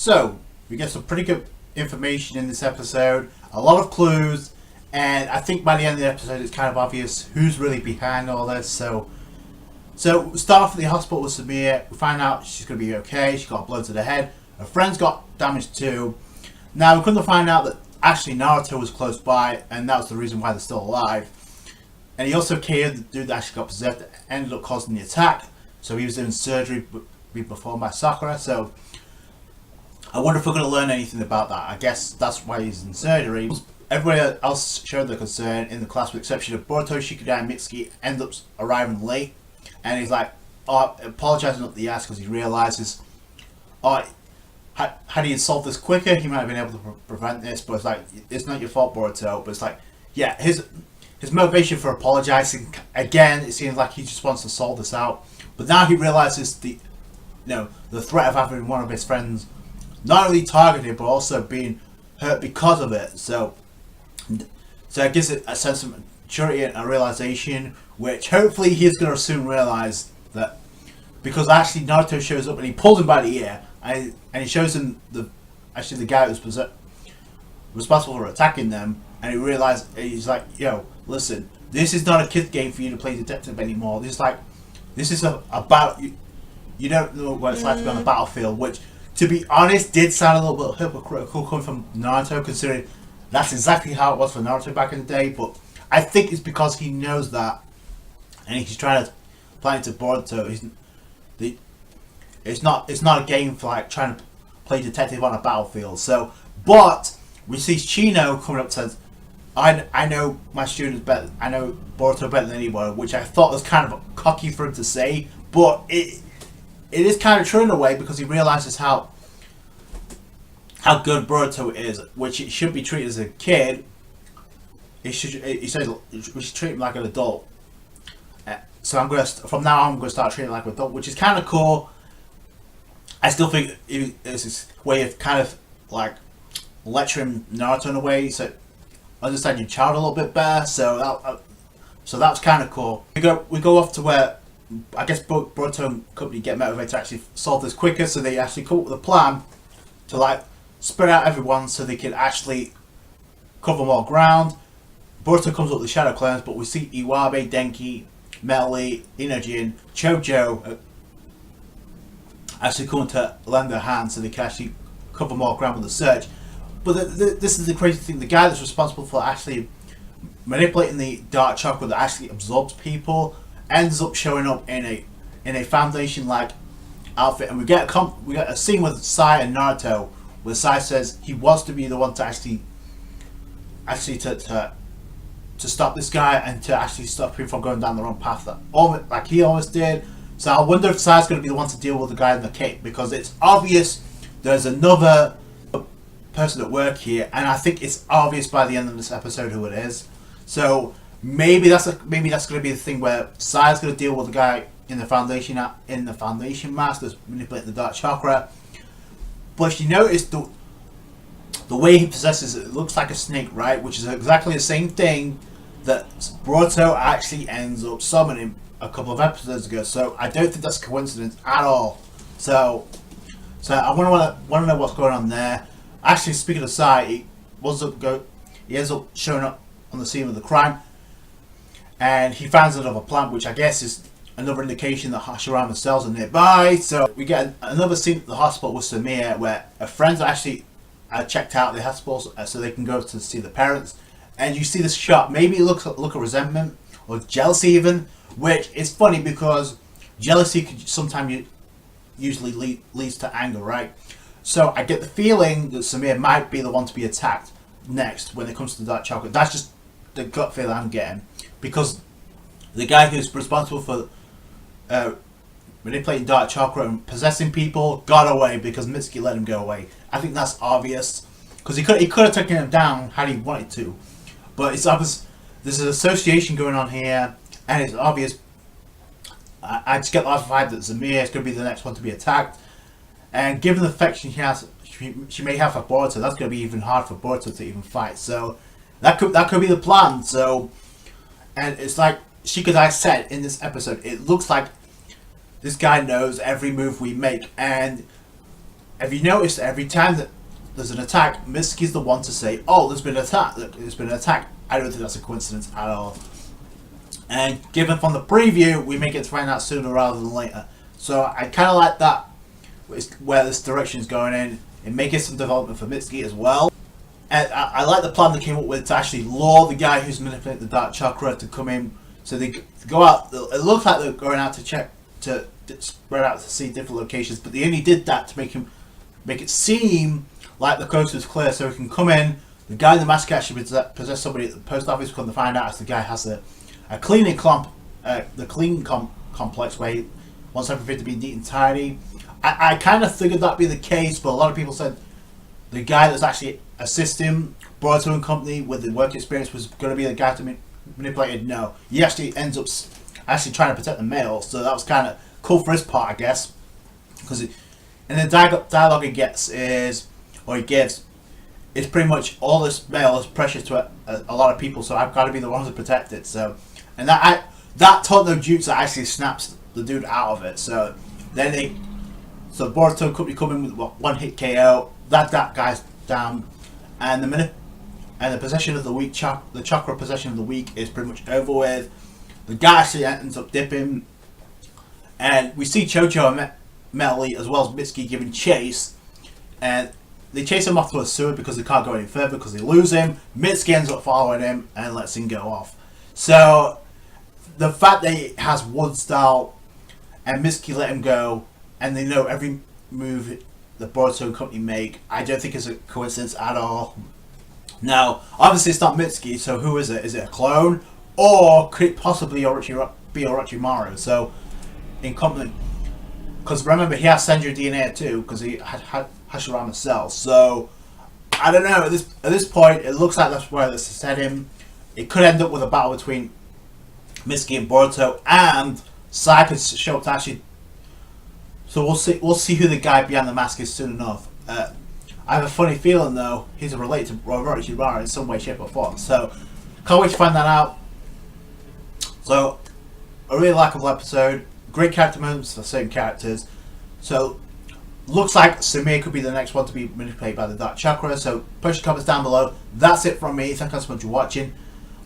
So, we get some pretty good information in this episode, a lot of clues, and I think by the end of the episode it's kind of obvious who's really behind all this. So we start off at the hospital with Samir. We find out she's going to be okay. She got blood to the head. Her friend's got damage too. Now we come to find out that actually Naruto was close by, and that was the reason why they're still alive. And he also killed the dude that actually got possessed, that ended up causing the attack. So he was doing surgery being performed by Sakura. So I wonder if we're going to learn anything about that. I guess that's why he's in surgery. Everybody else showed their concern in the class with the exception of Boruto, Shikadai, and Mitsuki end up arriving late. And he's like, apologising up the ass because he realises, had he solved this quicker, he might have been able to prevent this. But it's like, it's not your fault, Boruto. But it's like, yeah, his motivation for apologising, again, it seems like he just wants to solve this out. But now he realises the threat of having one of his friends not only targeted but also being hurt because of it. So it gives it a sense of maturity and a realization, which hopefully he's going to soon realize that, because actually Naruto shows up and he pulls him by the ear and he shows him the guy who's responsible for attacking them, and he realizes, he's like, yo, listen, this is not a kid game for you to play detective anymore. This is about you don't know what it's like to be on the battlefield, which, to be honest, did sound a little bit hypocritical coming from Naruto, considering that's exactly how it was for Naruto back in the day. But I think it's because he knows that, and he's trying to play it to Boruto. It's not a game for like trying to play detective on a battlefield. So, but we see Chino coming up and says, I know my students better. I know Boruto better than anyone, which I thought was kind of cocky for him to say, but it is kind of true in a way, because he realizes how good Boruto is, which he should be treated as a kid. He says we should treat him like an adult. So from now on I'm gonna start treating him like an adult, which is kind of cool. I still think it's this way of kind of like lecturing Naruto in a way, so understand your child a little bit better. So that's kind of cool. We go off to where I guess Boruto and company get motivated to actually solve this quicker, so they actually come up with a plan to like spread out everyone so they can actually cover more ground. Boruto comes up with the shadow clones, but we see Iwabe, Denki, Melly, Inojin, Chojo actually come to lend their hand so they can actually cover more ground with the search. But this is the crazy thing: the guy that's responsible for actually manipulating the dark chakra that actually absorbs people ends up showing up in a foundation like outfit, and we get a scene with Sai and Naruto where Sai says he wants to be the one to actually to stop this guy and to actually stop him from going down the wrong path like he almost did. So I wonder if Sai's going to be the one to deal with the guy in the cape, because it's obvious there's another person at work here, and I think it's obvious by the end of this episode who it is. So maybe that's going to be the thing where Sai's going to deal with the guy in the foundation mask that's manipulating the dark chakra. But if you notice the way he possesses it, it looks like a snake, right? Which is exactly the same thing that Boruto actually ends up summoning a couple of episodes ago. So I don't think that's a coincidence at all. So I want to know what's going on there. Actually, speaking of Sai, he ends up showing up on the scene of the crime, and he finds another plant, which I guess is another indication that Hashirama cells are nearby. So we get another scene at the hospital with Samir, where her friends actually checked out the hospital so they can go to see the parents, and you see this shot. Maybe it looks a resentment or jealousy even, which is funny because jealousy could sometimes usually leads to anger, right? So I get the feeling that Samir might be the one to be attacked next when it comes to the dark chakra. That's just the gut feeling I'm getting, because the guy who's responsible for manipulating dark chakra and possessing people got away because Mitsuki let him go away. I think that's obvious, because he could have taken him down had he wanted to, but it's obvious there's an association going on here, and it's obvious. I just get the vibe that Samir is going to be the next one to be attacked, and given the affection she may have for Boruto, that's going to be even hard for Boruto to even fight. So that could be the plan. So, and it's like Shikadai said in this episode, it looks like this guy knows every move we make, and Have you noticed every time that there's an attack, Mitsuki's the one to say, "Oh, there's been an attack. Look, there's been an attack." I don't think that's a coincidence at all. And given from the preview, we may get to find out sooner rather than later. So I kind of like that, where this direction is going in. It may get some development for Mitsuki as well. And I like the plan they came up with to actually lure the guy who's manipulating the dark chakra to come in. So they go out. It looks like they're going out to check, to spread out to see different locations. But they only did that to make it seem like the coast was clear, so he can come in. The guy in the mask actually possess somebody at the post office. Come to find out, as the guy has a cleaning complex where he wants everything to be neat and tidy. I kind of figured that'd be the case, but a lot of people said the guy that's actually assisting Boruto and company with the work experience was going to be the guy to manipulate it. No, he actually ends up actually trying to protect the mail, so that was kind of cool for his part, I guess. Because in the dialogue he gives is pretty much all this mail is precious to a lot of people, so I've got to be the one to protect it. So, and that Tono Jutsu actually snaps the dude out of it. So then Boruto could be coming with one hit KO. That guy's down, and the possession of the week, the chakra possession of the week is pretty much over with. The guy actually ends up dipping, and we see Chocho and Metal as well as Mitsuki giving chase, and they chase him off to a sewer because they can't go any further because they lose him. Mitsuki ends up following him and lets him go off. So the fact that he has one style and Mitsuki let him go, and they know every move the Boruto company make, I don't think it's a coincidence at all. Now, obviously it's not Mitsuki, so who is it? Is it a clone? Or could it possibly be Orochimaru? So, in company, because remember he has Senju DNA too, because he had Hashirama cells. So, I don't know, at this point, it looks like that's where this is heading. It could end up with a battle between Mitsuki and Boruto, and Sai could show up to actually. So we'll see who the guy behind the mask is soon enough. I have a funny feeling though he's related to Orochimaru in some way, shape or form. So can't wait to find that out. So a really likable episode, great character moments for certain characters. So looks like Samir could be the next one to be manipulated by the dark chakra. So push your comments down below. That's it from me. Thank you so much for watching.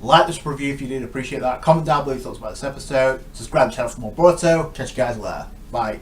Like this review if you did, appreciate that. Comment down below your thoughts about this episode. Subscribe to the channel for more Boruto. Catch you guys later. Bye.